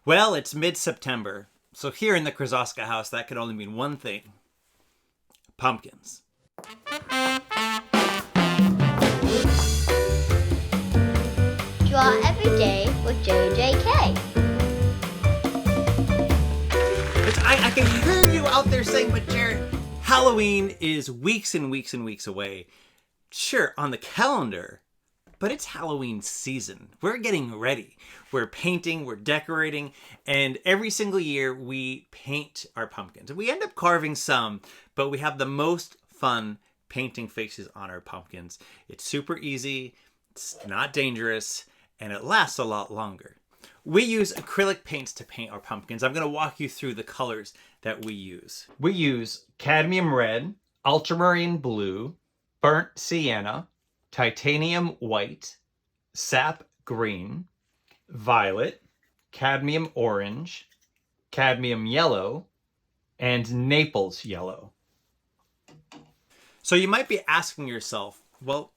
Well, it's mid-September, so here in the Krosoczka house, that could only mean one thing. Pumpkins. Draw every day with JJK. I can hear you out there saying, but Jarrett, Halloween is weeks and weeks and weeks away. Sure, on the calendar, but it's Halloween season. We're getting ready. We're painting, we're decorating, and every single year we paint our pumpkins. We end up carving some, but we have the most fun painting faces on our pumpkins. It's super easy, it's not dangerous, and it lasts a lot longer. We use acrylic paints to paint our pumpkins. I'm going to walk you through the colors that we use. We use cadmium red, ultramarine blue, burnt sienna, titanium white, sap green, violet, cadmium orange, cadmium yellow, and Naples yellow. So you might be asking yourself, well,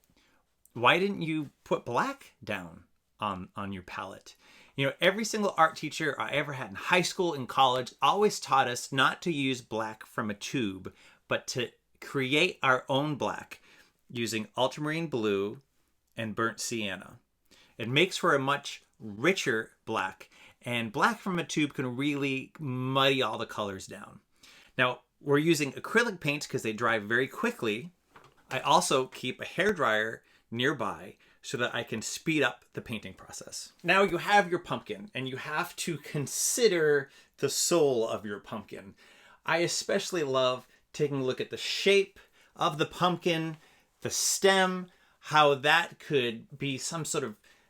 why didn't you put black down on your palette? You know, every single art teacher I ever had in high school and college always taught us not to use black from a tube, but to create our own black using ultramarine blue and burnt sienna. It makes for a much richer black, and black from a tube can really muddy all the colors down. Now, we're using acrylic paints because they dry very quickly. I also keep a hairdryer nearby so that I can speed up the painting process. Now you have your pumpkin, and you have to consider the soul of your pumpkin. I especially love taking a look at the shape of the pumpkin, the stem, how that could be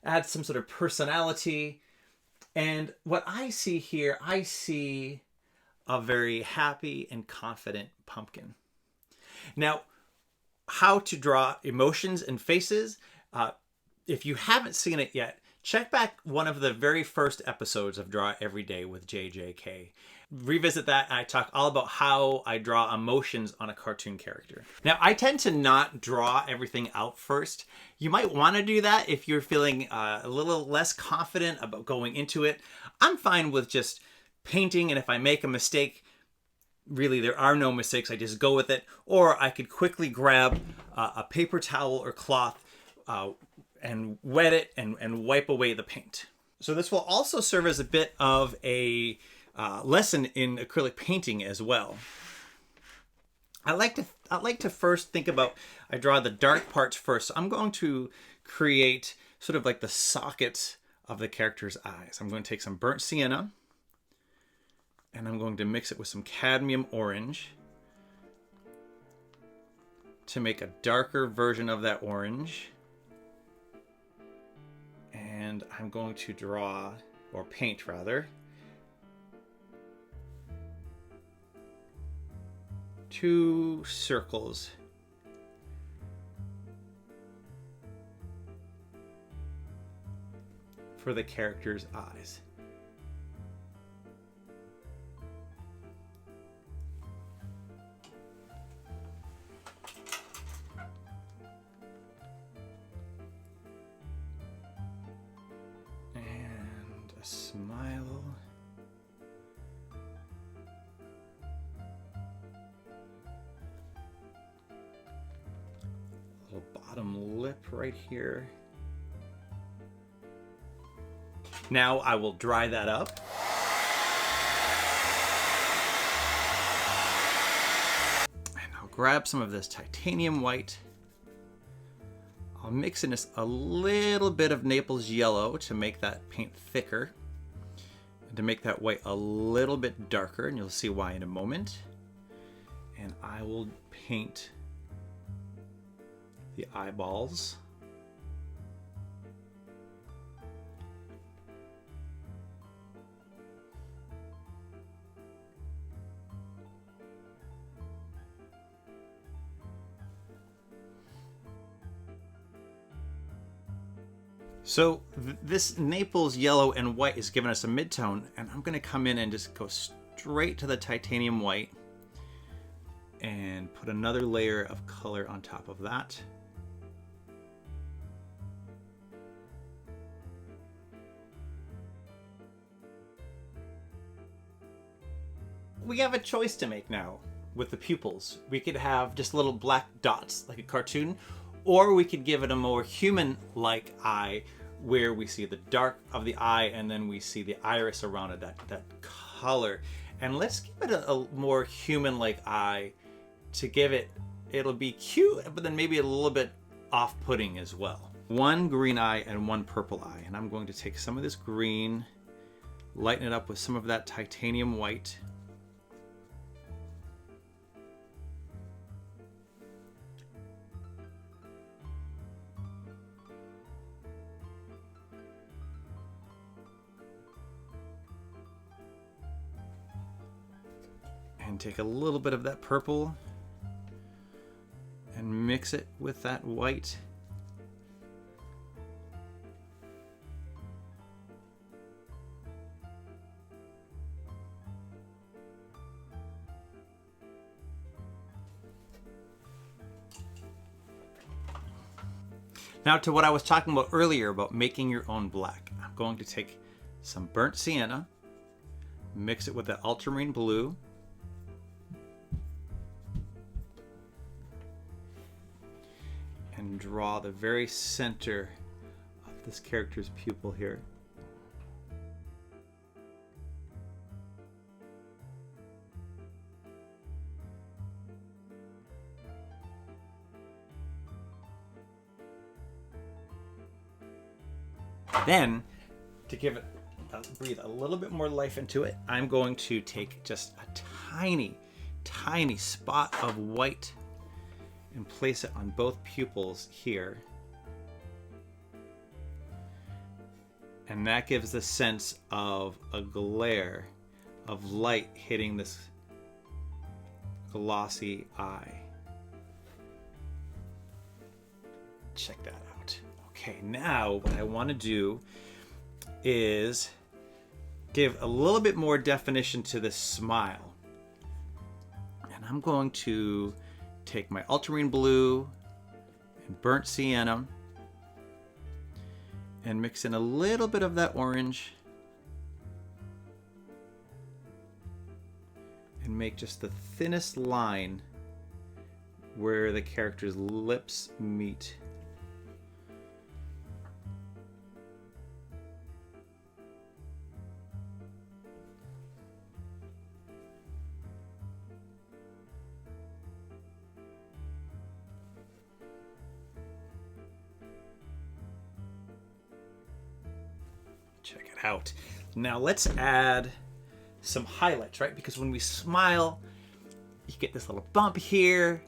add some sort of personality. And what I see here, I see a very happy and confident pumpkin. Now, how to draw emotions and faces. If you haven't seen it yet, check back one of the very first episodes of Draw Every Day with JJK. Revisit that, and I talk all about how I draw emotions on a cartoon character. Now, I tend to not draw everything out first. You might want to do that if you're feeling a little less confident about going into it. I'm fine with just painting, and if I make a mistake, really there are no mistakes, I just go with it. Or I could quickly grab a paper towel or cloth and wet it and wipe away the paint. So this will also serve as a bit of a lesson in acrylic painting as well. I like to first think about, I draw the dark parts first. So I'm going to create sort of like the sockets of the character's eyes. I'm going to take some burnt sienna, and I'm going to mix it with some cadmium orange to make a darker version of that orange. And I'm going to draw, or paint rather, two circles for the character's eyes. Smile. Little bottom lip right here. Now I will dry that up. And I'll grab some of this titanium white. I'll mix in just a little bit of Naples yellow to make that paint thicker and to make that white a little bit darker, and you'll see why in a moment. And I will paint the eyeballs. So this Naples yellow and white is giving us a mid-tone, and I'm going to come in and just go straight to the titanium white and put another layer of color on top of that. we have a choice to make now with the pupils. We could have just little black dots like a cartoon, or we could give it a more human-like eye where we see the dark of the eye and then we see the iris around it, that color. And let's give it a more human-like eye to give it, it'll be cute, but then maybe a little bit off-putting as well. One green eye and one purple eye. And I'm going to take some of this green, lighten it up with some of that titanium white. And take a little bit of that purple and mix it with that white. Now to what I was talking about earlier about making your own black. I'm going to take some burnt sienna, mix it with that ultramarine blue, and draw the very center of this character's pupil here. Then, to give it, breathe a little bit more life into it, I'm going to take just a tiny, tiny spot of white and place it on both pupils here. And that gives the sense of a glare of light hitting this glossy eye. Check that out. Okay, now what I want to do is give a little bit more definition to this smile. And I'm going to take my ultramarine blue and burnt sienna and mix in a little bit of that orange and make just the thinnest line where the character's lips meet. Check it out. Now let's add some highlights, right? Because when we smile, you get this little bump here.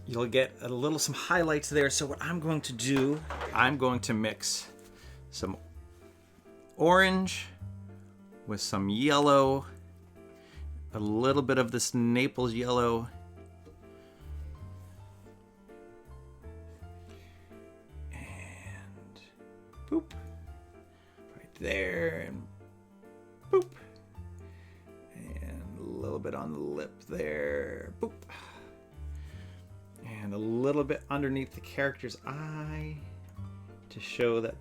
You'll get some highlights there. So what I'm going to do, I'm going to mix some orange with some yellow, a little bit of this Naples yellow, and boop. There, and boop, and a little bit on the lip there, boop, and a little bit underneath the character's eye to show that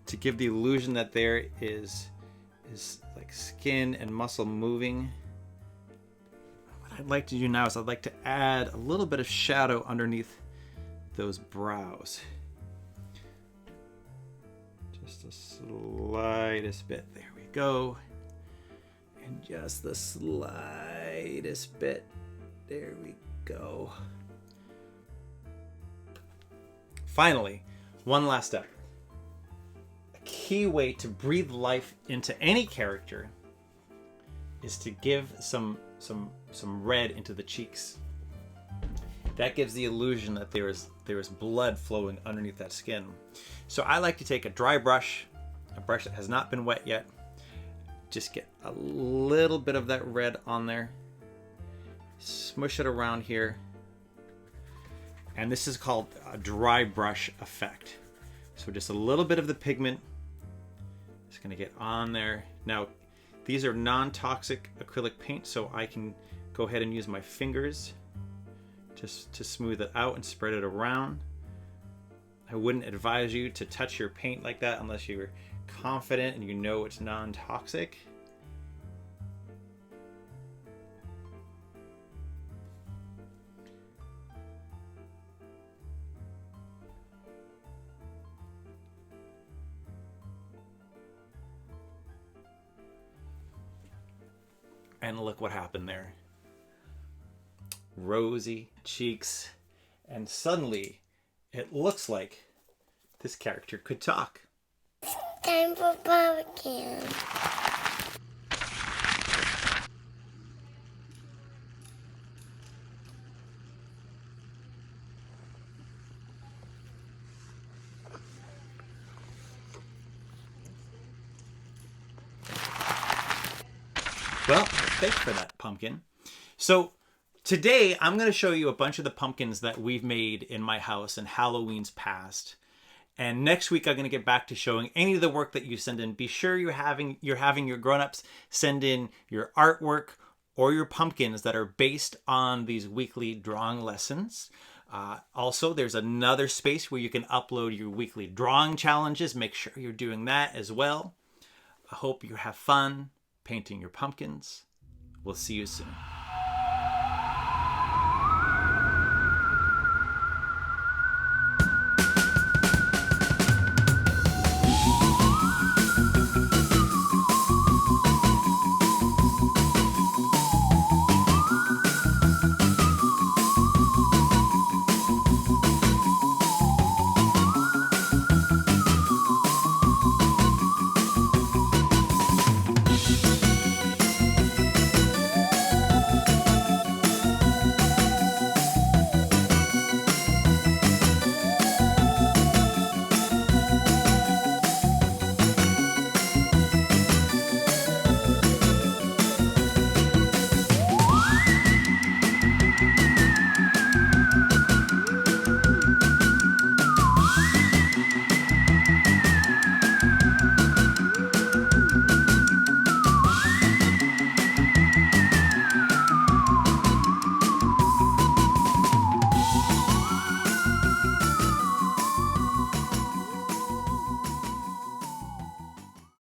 to give the illusion that there is like skin and muscle moving. What I'd like to do now is I'd like to add a little bit of shadow underneath those brows. Just the slightest bit. There we go. And just the slightest bit. There we go. Finally, one last step. A key way to breathe life into any character is to give some red into the cheeks. That gives the illusion that there is blood flowing underneath that skin. So I like to take a dry brush, a brush that has not been wet yet, just get a little bit of that red on there, smush it around here, and this is called a dry brush effect. So just a little bit of the pigment is going to get on there. Now, these are non-toxic acrylic paint, so I can go ahead and use my fingers just to smooth it out and spread it around. I wouldn't advise you to touch your paint like that unless you were confident and you know it's non-toxic. And look what happened there. Rosy cheeks. And suddenly, it looks like this character could talk. Time for barbecue. Well, thanks for that, pumpkin. So today I'm going to show you a bunch of the pumpkins that we've made in my house in Halloween's past. And next week I'm going to get back to showing any of the work that you send in. Be sure you're having your grown-ups send in your artwork or your pumpkins that are based on these weekly drawing lessons. Also, there's another space where you can upload your weekly drawing challenges. Make sure you're doing that as well. I hope you have fun painting your pumpkins. We'll see you soon.